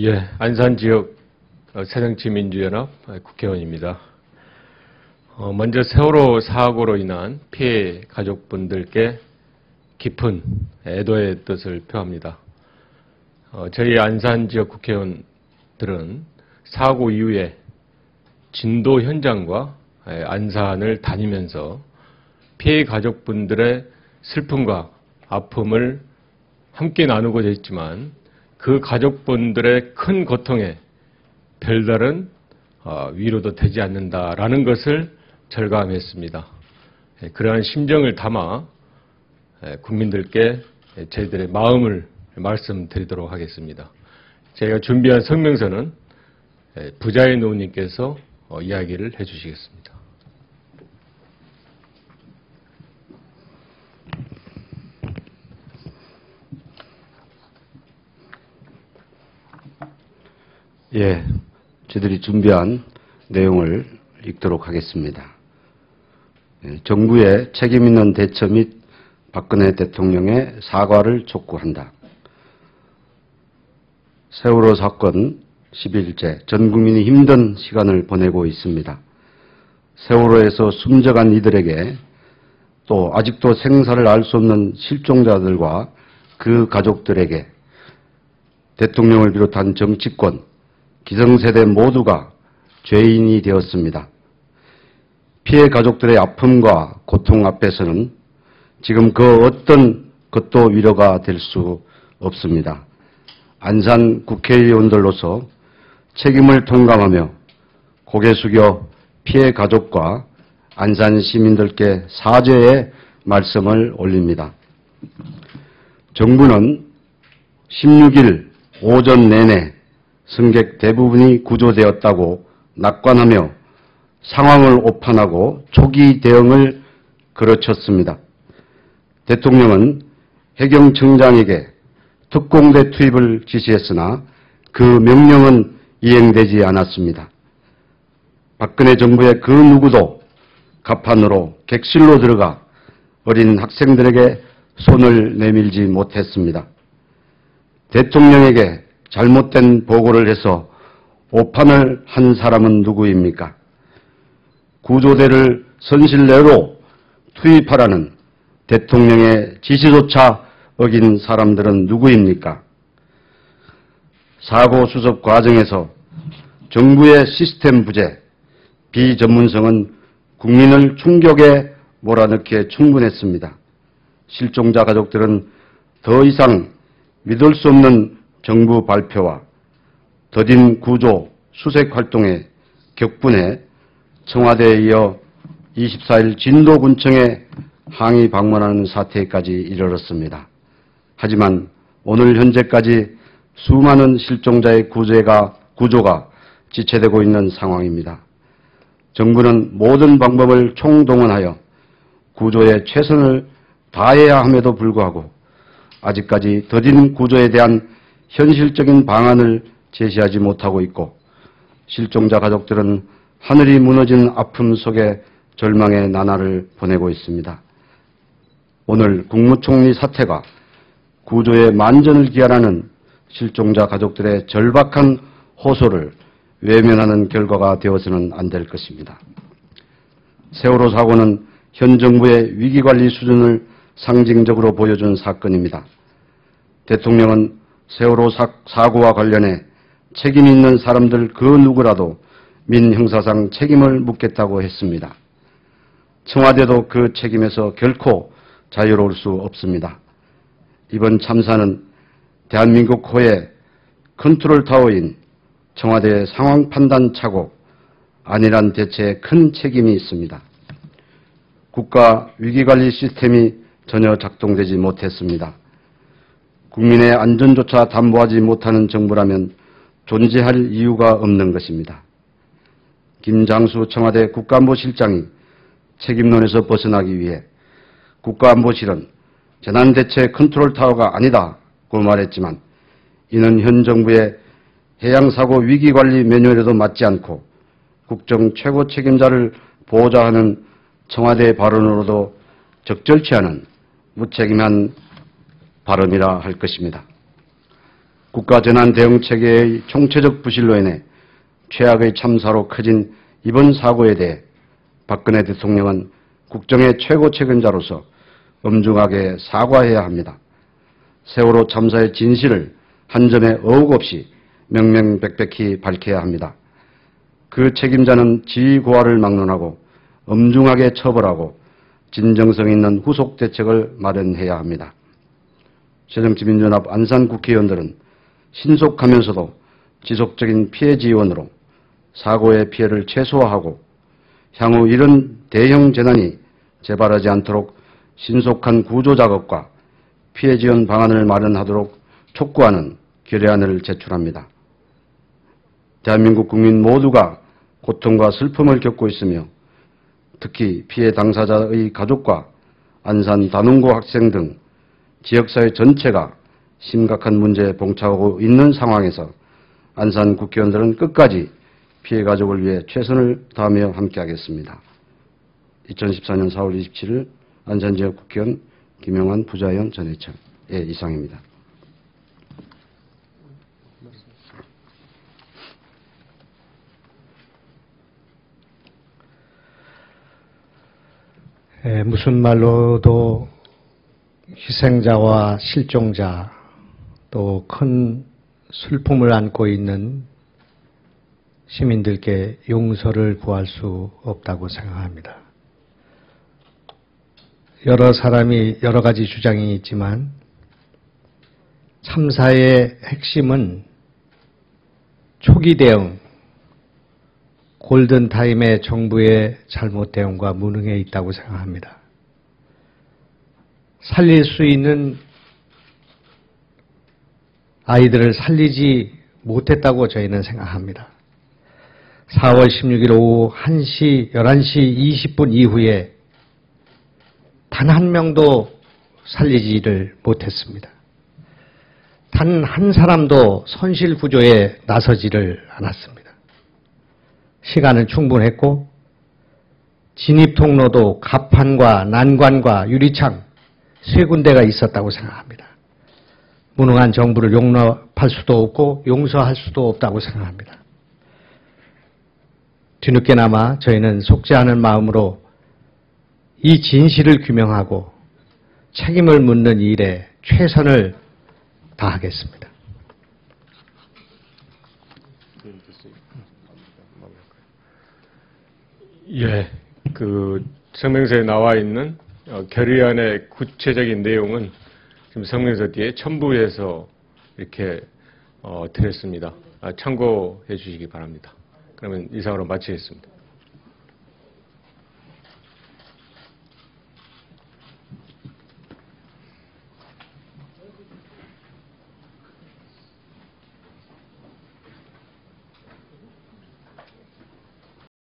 예, 안산지역 새정치민주연합 국회의원입니다. 먼저 세월호 사고로 인한 피해 가족분들께 깊은 애도의 뜻을 표합니다. 저희 안산지역 국회의원들은 사고 이후에 진도 현장과 안산을 다니면서 피해 가족분들의 슬픔과 아픔을 함께 나누고자 했지만 그 가족분들의 큰 고통에 별다른 위로도 되지 않는다라는 것을 절감했습니다. 그러한 심정을 담아 국민들께 저희들의 마음을 말씀드리도록 하겠습니다. 제가 준비한 성명서는 부자의 노우님께서 이야기를 해주시겠습니다. 예, 저희들이 준비한 내용을 읽도록 하겠습니다. 정부의 책임있는 대처 및 박근혜 대통령의 사과를 촉구한다. 세월호 사건 10일째 전 국민이 힘든 시간을 보내고 있습니다. 세월호에서 숨져간 이들에게 또 아직도 생사를 알 수 없는 실종자들과 그 가족들에게 대통령을 비롯한 정치권, 기성세대 모두가 죄인이 되었습니다. 피해 가족들의 아픔과 고통 앞에서는 지금 그 어떤 것도 위로가 될 수 없습니다. 안산 국회의원들로서 책임을 통감하며 고개 숙여 피해 가족과 안산 시민들께 사죄의 말씀을 올립니다. 정부는 16일 오전 내내 승객 대부분이 구조되었다고 낙관하며 상황을 오판하고 초기 대응을 그르쳤습니다. 대통령은 해경청장에게 특공대 투입을 지시했으나 그 명령은 이행되지 않았습니다. 박근혜 정부의 그 누구도 갑판으로 객실로 들어가 어린 학생들에게 손을 내밀지 못했습니다. 대통령에게 잘못된 보고를 해서 오판을 한 사람은 누구입니까? 구조대를 선실내로 투입하라는 대통령의 지시조차 어긴 사람들은 누구입니까? 사고 수습 과정에서 정부의 시스템 부재, 비전문성은 국민을 충격에 몰아넣기에 충분했습니다. 실종자 가족들은 더 이상 믿을 수 없는 정부 발표와 더딘 구조, 수색 활동에 격분해 청와대에 이어 24일 진도군청에 항의 방문하는 사태까지 이르렀습니다. 하지만 오늘 현재까지 수많은 실종자의 구조가 지체되고 있는 상황입니다. 정부는 모든 방법을 총동원하여 구조에 최선을 다해야 함에도 불구하고 아직까지 더딘 구조에 대한 현실적인 방안을 제시하지 못하고 있고 실종자 가족들은 하늘이 무너진 아픔 속에 절망의 나날을 보내고 있습니다. 오늘 국무총리 사태가 구조의 만전을 기원하는 실종자 가족들의 절박한 호소를 외면하는 결과가 되어서는 안 될 것입니다. 세월호 사고는 현 정부의 위기관리 수준을 상징적으로 보여준 사건입니다. 대통령은 세월호 사고와 관련해 책임 있는 사람들 그 누구라도 민형사상 책임을 묻겠다고 했습니다. 청와대도 그 책임에서 결코 자유로울 수 없습니다. 이번 참사는 대한민국 호의 컨트롤타워인 청와대의 상황 판단 착오, 안일한 대처에 큰 책임이 있습니다. 국가 위기관리 시스템이 전혀 작동되지 못했습니다. 국민의 안전조차 담보하지 못하는 정부라면 존재할 이유가 없는 것입니다. 김장수 청와대 국가안보실장이 책임론에서 벗어나기 위해 국가안보실은 재난대체 컨트롤타워가 아니다고 말했지만 이는 현 정부의 해양사고 위기관리 매뉴얼에도 맞지 않고 국정 최고 책임자를 보좌하는 청와대의 발언으로도 적절치 않은 무책임한 발언이라 할 것입니다. 국가재난대응체계의 총체적 부실로 인해 최악의 참사로 커진 이번 사고에 대해 박근혜 대통령은 국정의 최고 책임자로서 엄중하게 사과해야 합니다. 세월호 참사의 진실을 한 점의 어욱 없이 명명백백히 밝혀야 합니다. 그 책임자는 지위고하를 막론하고 엄중하게 처벌하고 진정성 있는 후속 대책을 마련해야 합니다. 새정치민주연합 안산국회의원들은 신속하면서도 지속적인 피해 지원으로 사고의 피해를 최소화하고 향후 이런 대형 재난이 재발하지 않도록 신속한 구조 작업과 피해 지원 방안을 마련하도록 촉구하는 결의안을 제출합니다. 대한민국 국민 모두가 고통과 슬픔을 겪고 있으며 특히 피해 당사자의 가족과 안산 단원고 학생 등 지역사회 전체가 심각한 문제에 봉착하고 있는 상황에서 안산 국회의원들은 끝까지 피해 가족을 위해 최선을 다하며 함께하겠습니다. 2014년 4월 27일 안산지역 국회의원 김영환 부자의원 전해철. 이상입니다. 무슨 말로도 희생자와 실종자 또 큰 슬픔을 안고 있는 시민들께 용서를 구할 수 없다고 생각합니다. 여러 사람이 여러 가지 주장이 있지만 참사의 핵심은 초기 대응, 골든타임의 정부의 잘못 대응과 무능에 있다고 생각합니다. 살릴 수 있는 아이들을 살리지 못했다고 저희는 생각합니다. 4월 16일 오후 1시, 11시 20분 이후에 단 한 명도 살리지를 못했습니다. 단 한 사람도 선실 구조에 나서지를 않았습니다. 시간은 충분했고 진입 통로도 갑판과 난관과 유리창 세 군데가 있었다고 생각합니다. 무능한 정부를 용납할 수도 없고 용서할 수도 없다고 생각합니다. 뒤늦게나마 저희는 속지 않은 마음으로 이 진실을 규명하고 책임을 묻는 일에 최선을 다하겠습니다. 예, 그 성명서에 나와 있는 결의안의 구체적인 내용은 지금 성명서 뒤에 첨부해서 이렇게 드렸습니다. 참고해 주시기 바랍니다. 그러면 이상으로 마치겠습니다.